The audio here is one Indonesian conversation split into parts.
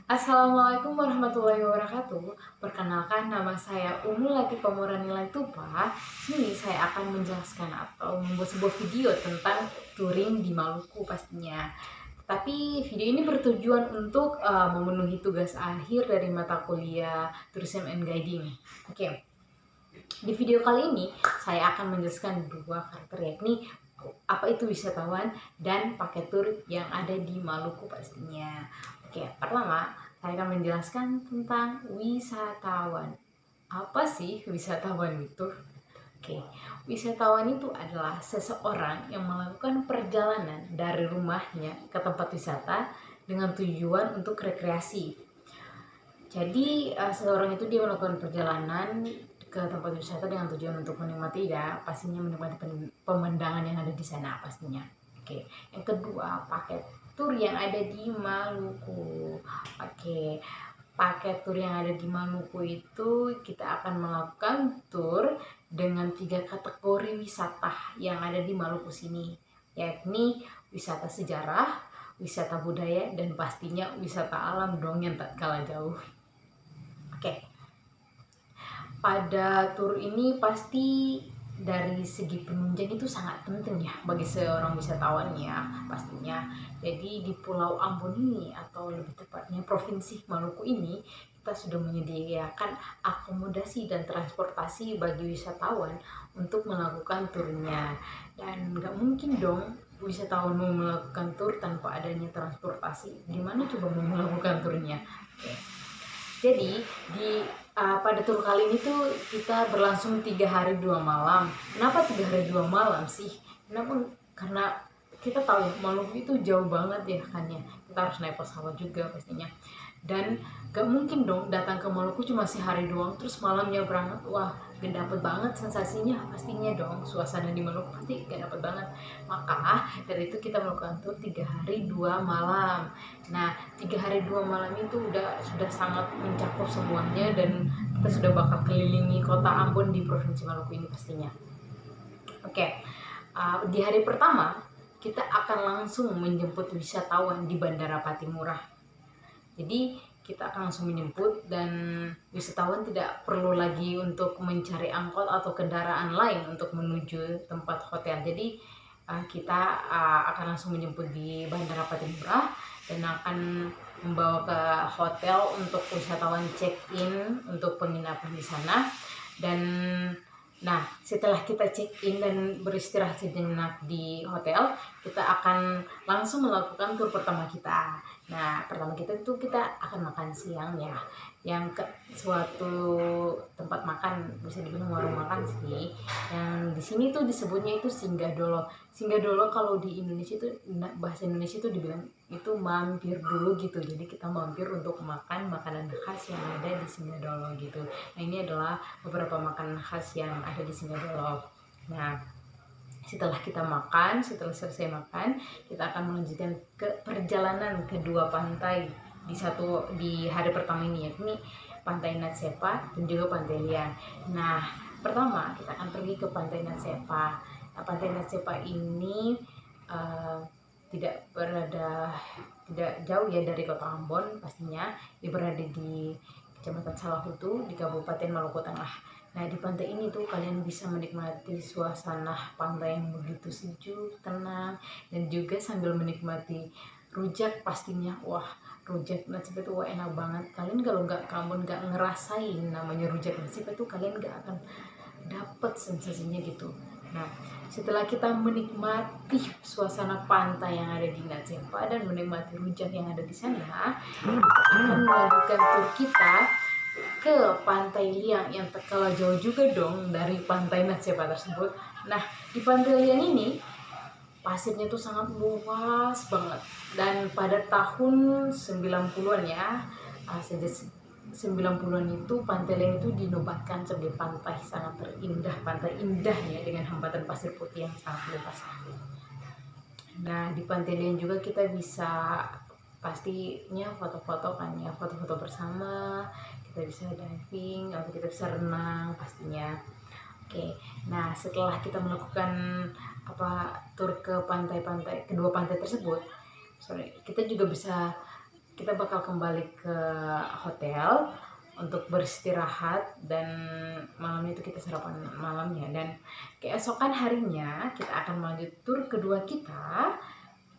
Assalamualaikum warahmatullahi wabarakatuh. Perkenalkan, nama saya Umulati Pamurani Tupa. Sini saya akan menjelaskan atau membuat sebuah video tentang touring di Maluku pastinya. Tapi video ini bertujuan untuk memenuhi tugas akhir dari mata kuliah Tourism and Guiding. Oke. Di video kali ini saya akan menjelaskan dua karakter, yakni apa itu wisatawan dan paket tur yang ada di Maluku pastinya. Oke, pertama saya akan menjelaskan tentang wisatawan. Apa sih wisatawan itu? Oke, wisatawan itu adalah seseorang yang melakukan perjalanan dari rumahnya ke tempat wisata dengan tujuan untuk rekreasi. Jadi seseorang itu dia melakukan perjalanan ke tempat wisata dengan tujuan untuk menikmati, ya pastinya menikmati pemandangan yang ada di sana pastinya. Oke, yang kedua, paket tur yang ada di Maluku. Oke, paket tur yang ada di Maluku itu kita akan melakukan tur dengan 3 kategori wisata yang ada di Maluku sini, yakni wisata sejarah, wisata budaya, dan pastinya wisata alam dong yang tak kalah jauh. Oke, pada tur ini pasti dari segi penunjang itu sangat penting ya bagi seorang wisatawan ya pastinya. Jadi di Pulau Ambon ini, atau lebih tepatnya Provinsi Maluku ini, kita sudah menyediakan akomodasi dan transportasi bagi wisatawan untuk melakukan turnya. Dan nggak mungkin dong wisatawan mau melakukan tur tanpa adanya transportasi. Gimana coba mau melakukan turnya? Oke. Jadi pada tur kali ini tuh kita berlangsung 3 hari 2 malam. Kenapa 3 hari 2 malam sih? Karena kita tahu ya, Maluku itu jauh banget ya kan ya. Kita harus naik pesawat juga pastinya. Dan gak mungkin dong datang ke Maluku cuma sehari doang terus malamnya berangkat. Wah, gak dapet banget sensasinya pastinya dong. Suasana di Maluku pasti gak dapet banget. Maka dari itu kita melakukan tur 3 hari 2 malam. Nah, 3 hari 2 malam itu sudah sangat mencakup semuanya, dan kita sudah bakal kelilingi kota Ambon di Provinsi Maluku ini pastinya. Oke, di hari pertama kita akan langsung menjemput wisatawan di Bandara Patimura. Jadi kita akan langsung menjemput, dan wisatawan tidak perlu lagi untuk mencari angkot atau kendaraan lain untuk menuju tempat hotel. Jadi kita akan langsung menjemput di Bandara Patimura dan akan membawa ke hotel untuk wisatawan check-in untuk penginapan di sana. Dan nah, setelah kita check-in dan beristirahat sejenak di hotel, kita akan langsung melakukan tur pertama kita. Nah, pertama itu kita akan makan siang ya, yang ke suatu tempat makan, bisa dibilang warung makan sih. Yang di sini tuh disebutnya itu singgah dolo. Singgah dolo kalau di Indonesia itu, bahasa Indonesia itu dibilang itu mampir dulu gitu. Jadi kita mampir untuk makan makanan khas yang ada di singgah dolo gitu. Nah, ini adalah beberapa makanan khas yang ada di singgah dolo. Nah, setelah selesai makan, kita akan melanjutkan ke perjalanan kedua pantai di hari pertama ini, yakni Pantai Natsepa dan juga Pantai Lian. Nah, pertama kita akan pergi ke Pantai Natsepa. Nah, Pantai Natsepa ini tidak jauh ya dari kota Ambon pastinya. Dia berada di Kecamatan Salahutu di Kabupaten Maluku Tengah. Nah, di pantai ini tuh kalian bisa menikmati suasana pantai yang begitu sejuk, tenang, dan juga sambil menikmati rujak pastinya. Wah, rujak Natsepa itu enak banget. Kalian kalau kamu nggak ngerasain namanya rujak Natsepa itu, kalian nggak akan dapet sensasinya gitu. Nah, setelah kita menikmati suasana pantai yang ada di Natsepa dan menikmati rujak yang ada di sana, kita akan melanjutkan tur kita ke Pantai Liang yang tak kalah jauh juga dong dari Pantai Natsepa tersebut. Nah, di Pantai Liang ini pasirnya tuh sangat luas banget, dan pada tahun 90-an ya, sejak 90-an itu Pantai Liang itu dinobatkan sebagai pantai sangat terindah, pantai indah ya, dengan hambatan pasir putih yang sangat luas. Nah, di Pantai Liang juga kita bisa pastinya foto-foto kan ya, foto-foto bersama, kita bisa diving atau kita bisa renang pastinya. Oke, nah setelah kita melakukan tur ke kedua pantai tersebut, kita juga bisa kita bakal kembali ke hotel untuk beristirahat, dan malam itu kita sarapan malamnya, dan keesokan harinya kita akan melanjut tur kedua kita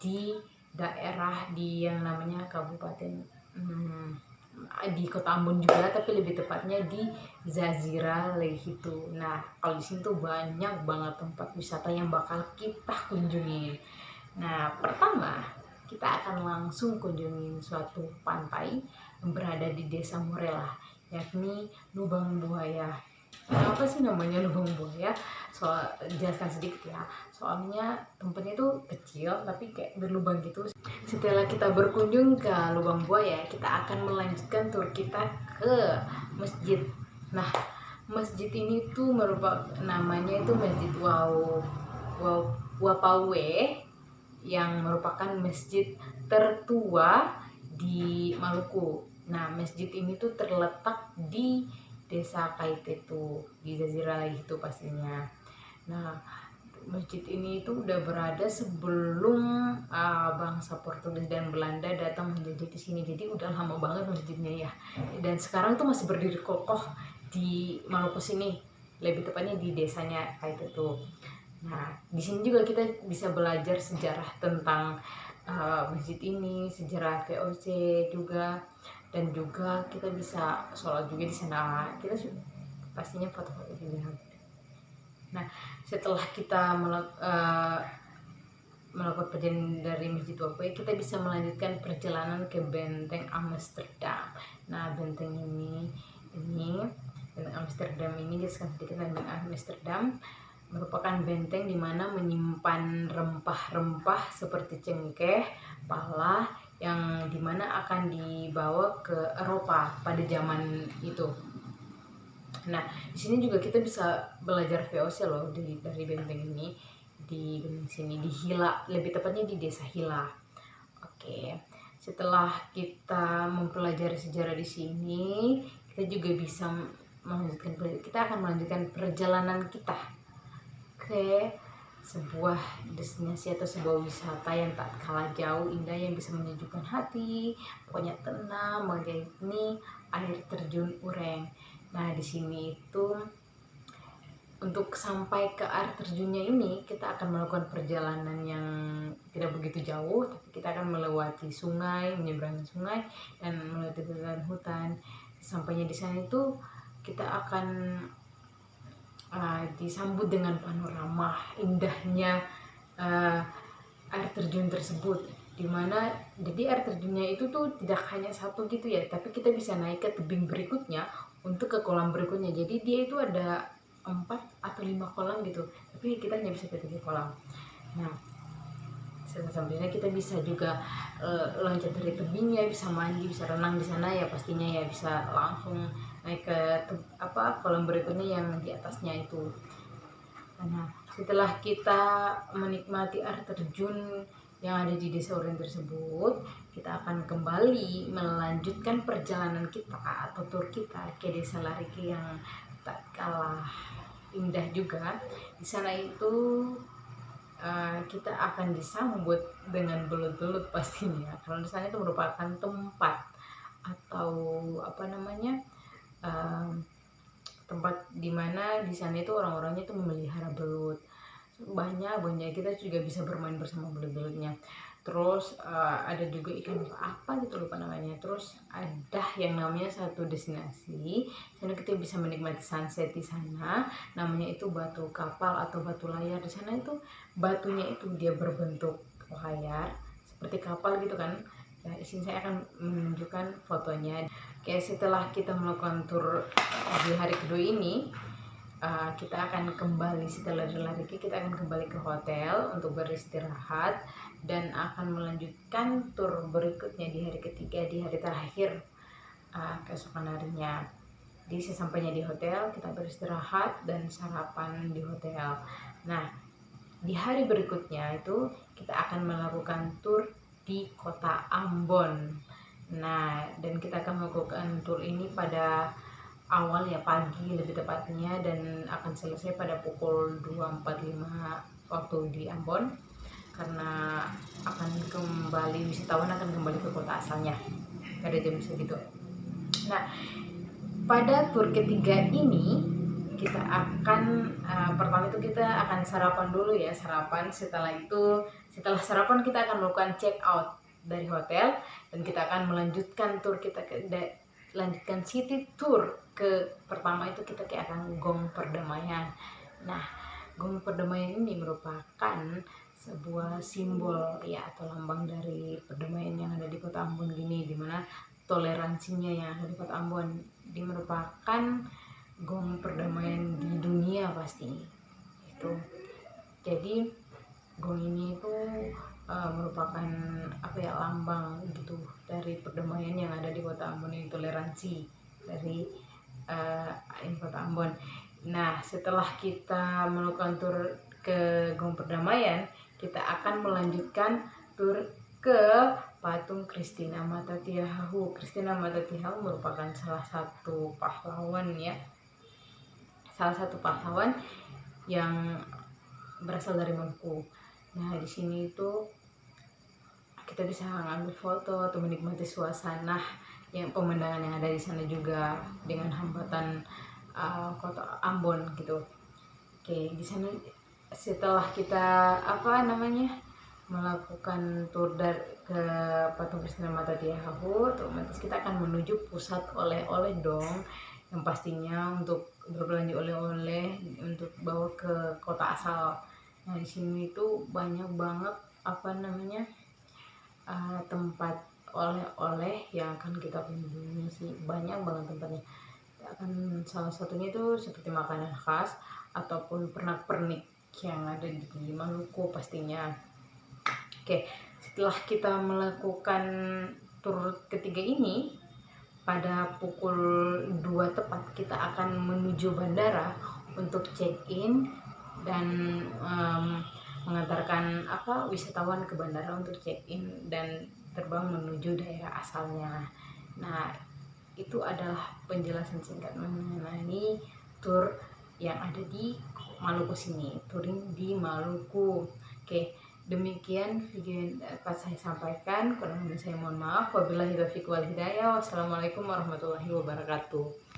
di daerah di yang namanya kabupaten di kota Ambon juga, tapi lebih tepatnya di Jazirah Lehitu. Nah, kalau di sini tuh banyak banget tempat wisata yang bakal kita kunjungi. Nah, pertama kita akan langsung kunjungi suatu pantai yang berada di Desa Morela, yakni Lubang Buaya. Kenapa sih namanya Lubang Buaya? Jelaskan sedikit ya. Soalnya tempatnya itu kecil tapi kayak berlubang gitu. Setelah kita berkunjung ke Lubang Buaya, kita akan melanjutkan tur kita ke masjid. Nah, masjid ini tuh merupakan namanya itu Masjid Wapawe, yang merupakan masjid tertua di Maluku. Nah, masjid ini tuh terletak di Desa Kaitetu, di Jazirah itu pastinya. Nah, masjid ini itu udah berada sebelum bangsa Portugis dan Belanda datang menjajah di sini. Jadi udah lama banget masjidnya ya. Dan sekarang tuh masih berdiri kokoh di Maluku sini, lebih tepatnya di desanya Kaitetu. Nah, di sini juga kita bisa belajar sejarah tentang masjid ini, sejarah VOC juga, dan juga kita bisa sholat juga di sana. Kita pastinya foto-foto juga. Nah, setelah kita melakukan perjalanan dari Masjid Wapoe, kita bisa melanjutkan perjalanan ke Benteng Amsterdam. Nah, benteng Benteng Amsterdam ini jelaskan sedikit tentang Benteng Amsterdam. Merupakan benteng di mana menyimpan rempah-rempah seperti cengkeh, pala, yang dimana akan dibawa ke Eropa pada zaman itu. Nah, di sini juga kita bisa belajar VOC loh dari benteng ini, di benteng sini di Hila, lebih tepatnya di Desa Hila. Oke, setelah kita mempelajari sejarah di sini, kita juga bisa kita akan melanjutkan perjalanan kita ke sebuah destinasi atau sebuah wisata yang tak kalah jauh indah, yang bisa menyejukkan hati, pokoknya tenang, ini air terjun Ureng. Nah, di sini itu untuk sampai ke air terjunnya ini kita akan melakukan perjalanan yang tidak begitu jauh, tapi kita akan melewati sungai, menyeberangi sungai, dan melewati hutan. Sampainya di sana itu kita akan disambut dengan panorama indahnya air terjun tersebut, dimana jadi air terjunnya itu tuh tidak hanya satu gitu ya, tapi kita bisa naik ke tebing berikutnya untuk ke kolam berikutnya. Jadi dia itu ada 4 atau 5 kolam gitu, tapi kita hanya bisa ke 3 kolam. Nah, sampainya kita bisa juga loncat dari tebingnya, bisa mandi, bisa renang di sana ya pastinya ya, bisa langsung naik ke kolam berikutnya yang di atasnya itu. Nah, setelah kita menikmati air terjun yang ada di Desa Ureng tersebut, kita akan kembali melanjutkan perjalanan kita atau tur kita ke Desa Lariki yang tak kalah indah juga. Di sana itu kita akan disambut dengan belut-belut pastinya, karena di sana itu merupakan tempat atau tempat dimana di sana itu orang-orangnya itu memelihara belut banyak. Kita juga bisa bermain bersama belut-belutnya. Terus ada juga ikan apa gitu, lupa namanya. Terus ada yang namanya satu destinasi sana kita bisa menikmati sunset di sana, namanya itu Batu Kapal atau Batu Layar. Di sana itu batunya itu dia berbentuk layar seperti kapal gitu kan. Nah, di sini saya akan menunjukkan fotonya. Oke, setelah kita melakukan tur di hari kedua ini, kita akan kembali setelah lari kita akan kembali ke hotel untuk beristirahat, dan akan melanjutkan tur berikutnya di hari ketiga, di hari terakhir keesokan harinya. Jadi sesampainya di hotel kita beristirahat dan sarapan di hotel. Nah, di hari berikutnya itu kita akan melakukan tur di kota Ambon. Nah, dan kita akan melakukan tur ini pada awal ya, pagi lebih tepatnya, dan akan selesai pada pukul 2.45 waktu di Ambon, karena akan kembali wisatawan akan kembali ke kota asalnya. pada jam segitu. Nah, pada tur ketiga ini kita akan pertama itu kita akan sarapan dulu ya, sarapan. Setelah sarapan kita akan melakukan check out dari hotel, dan kita akan melanjutkan tur kita lanjutkan city tour. Pertama itu kita akan Gong Perdamaian. Nah, Gong Perdamaian ini merupakan sebuah simbol ya atau lambang dari perdamaian yang ada di kota Ambon gini, dimana toleransinya yang ada di kota Ambon. Dia merupakan gong perdamaian di dunia pasti itu. Jadi gong ini itu merupakan lambang gitu dari perdamaian yang ada di kota Ambon, ini toleransi dari kota Ambon. Nah, setelah kita melakukan tur ke Gong Perdamaian, kita akan melanjutkan tur ke patung Christina Matatiahahu. Christina Matatiahahu merupakan salah satu pahlawan ya, salah satu pahlawan yang berasal dari Maluku. Nah, di sini itu kita bisa ngambil foto atau menikmati suasana yang pemandangan yang ada di sana juga dengan hambatan kota Ambon gitu. Oke, di sana setelah kita melakukan tur ke patung Christina Matatiahahu, otomatis kita akan menuju pusat oleh-oleh dong, yang pastinya untuk berbelanja oleh-oleh untuk bawa ke kota asal. Nah, di sini itu banyak banget tempat oleh-oleh yang akan kita kunjungi sih, banyak banget tempatnya. Salah satunya itu seperti makanan khas ataupun pernak-pernik yang ada di Maluku pastinya. Oke, setelah kita melakukan tur ketiga ini, pada pukul 2 tepat kita akan menuju bandara untuk check-in dan mengantarkan wisatawan ke bandara untuk check-in dan terbang menuju daerah asalnya. Nah, itu adalah penjelasan singkat mengenai tur yang ada di Maluku sini, touring di Maluku. Oke, demikian video yang dapat saya sampaikan. Kurang lebih saya mohon maaf. Wabillahi taufiq wal hidayah. Wassalamualaikum warahmatullahi wabarakatuh.